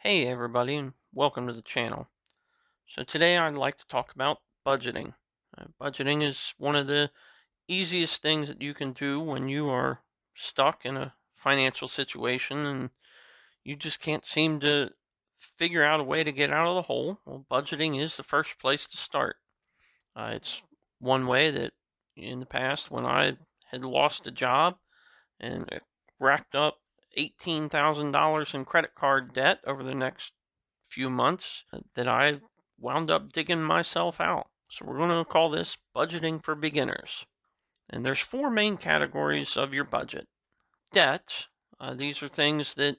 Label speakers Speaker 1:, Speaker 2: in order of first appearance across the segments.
Speaker 1: Hey everybody, and welcome to the channel. So today I'd like to talk about budgeting. Budgeting is one of the easiest things that you can do when you are stuck in a financial situation and you just can't seem to figure out a way to get out of the hole. Well, budgeting is the first place to start. It's one way that in the past when I had lost a job and racked up $18,000 in credit card debt over the next few months that I wound up digging myself out. So we're going to call this budgeting for beginners. And there's four main categories of your budget. Debt, these are things that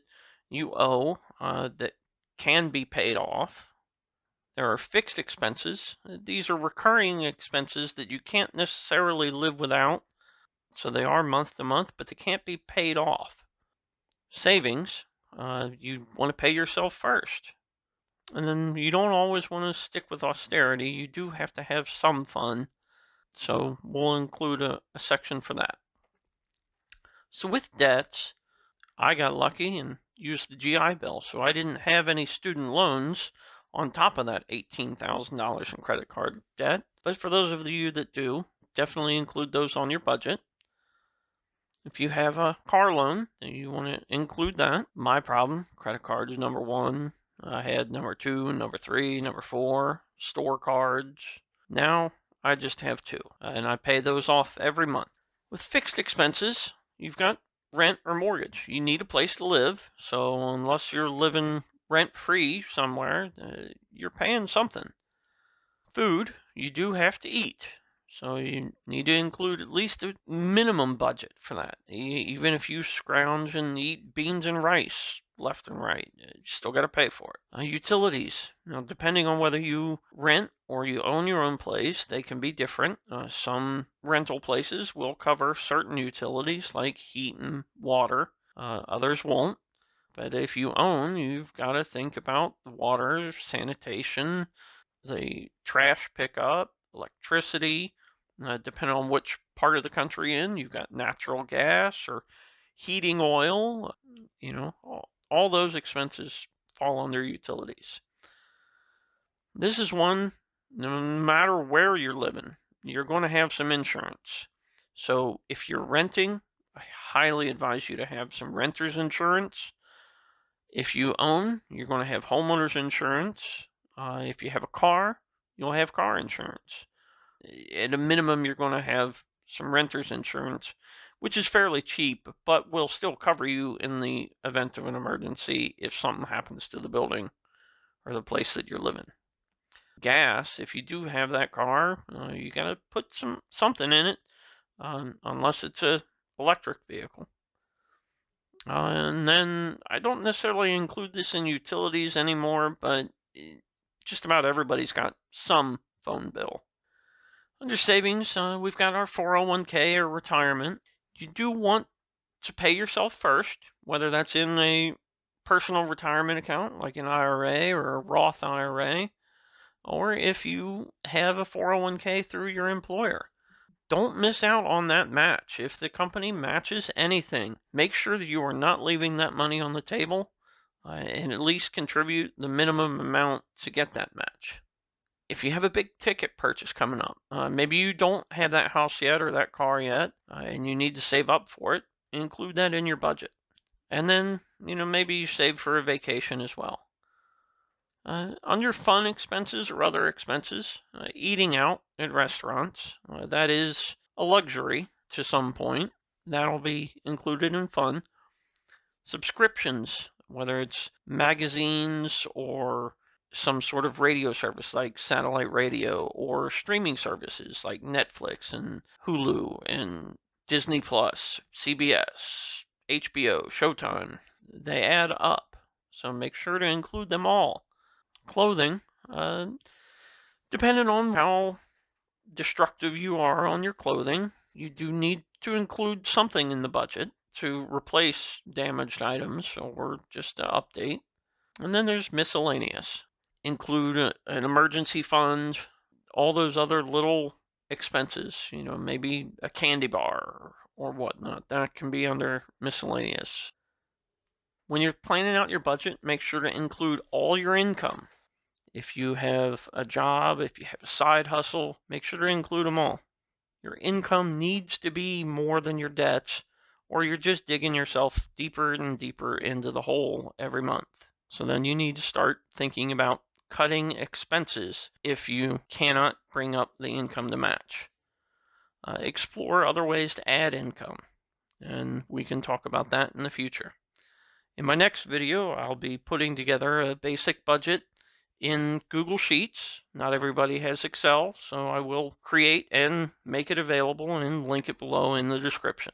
Speaker 1: you owe that can be paid off. There are fixed expenses. These are recurring expenses that you can't necessarily live without. So they are month to month, but they can't be paid off. Savings, you want to pay yourself first. And then you don't always want to stick with austerity. You do have to have some fun. So we'll include a section for that. So with debts, I got lucky and used the GI Bill. So I didn't have any student loans on top of that $18,000 in credit card debt. But for those of you that do, definitely include those on your budget. If you have a car loan, then you want to include that. My problem, credit card is number one. I had number two, number three, number four, store cards. Now I just have two, and I pay those off every month. With fixed expenses, you've got rent or mortgage. You need a place to live, so unless you're living rent-free somewhere, you're paying something. Food, you do have to eat. So you need to include at least a minimum budget for that. Even if you scrounge and eat beans and rice left and right, you still got to pay for it. Utilities. Now, depending on whether you rent or you own your own place, they can be different. Some rental places will cover certain utilities like heat and water. Others won't. But if you own, you've got to think about the water, sanitation, the trash pickup, electricity, depending on which part of the country you've got natural gas or heating oil, all those expenses fall under utilities. This is one, no matter where you're living, you're going to have some insurance. So if you're renting, I highly advise you to have some renter's insurance. If you own, you're going to have homeowner's insurance. If you have a car, you'll have car insurance. At a minimum, you're going to have some renter's insurance, which is fairly cheap, but will still cover you in the event of an emergency if something happens to the building or the place that you're living. Gas, if you do have that car, you got to put something in it, unless it's a electric vehicle. And then I don't necessarily include this in utilities anymore, but just about everybody's got some phone bill. Under savings, we've got our 401k or retirement. You do want to pay yourself first, whether that's in a personal retirement account like an IRA or a Roth IRA, or if you have a 401k through your employer. Don't miss out on that match. If the company matches anything, make sure that you are not leaving that money on the table and at least contribute the minimum amount to get that match. If you have a big ticket purchase coming up, maybe you don't have that house yet or that car yet, and you need to save up for it, include that in your budget. And then, maybe you save for a vacation as well. Under fun expenses or other expenses, eating out at restaurants, that is a luxury to some point. That'll be included in fun. Subscriptions, whether it's magazines or some sort of radio service like satellite radio or streaming services like Netflix and Hulu and Disney Plus, CBS, HBO, Showtime. They add up. So make sure to include them all. Clothing, depending on how destructive you are on your clothing, you do need to include something in the budget to replace damaged items or just to update. And then there's miscellaneous. Include an emergency fund, all those other little expenses, maybe a candy bar or whatnot. That can be under miscellaneous. When you're planning out your budget, make sure to include all your income. If you have a job, if you have a side hustle, make sure to include them all. Your income needs to be more than your debts, or you're just digging yourself deeper and deeper into the hole every month. So then you need to start thinking about cutting expenses if you cannot bring up the income to match. Explore other ways to add income, and we can talk about that in the future. In my next video, I'll be putting together a basic budget in Google Sheets. Not everybody has Excel, so I will create and make it available and link it below in the description.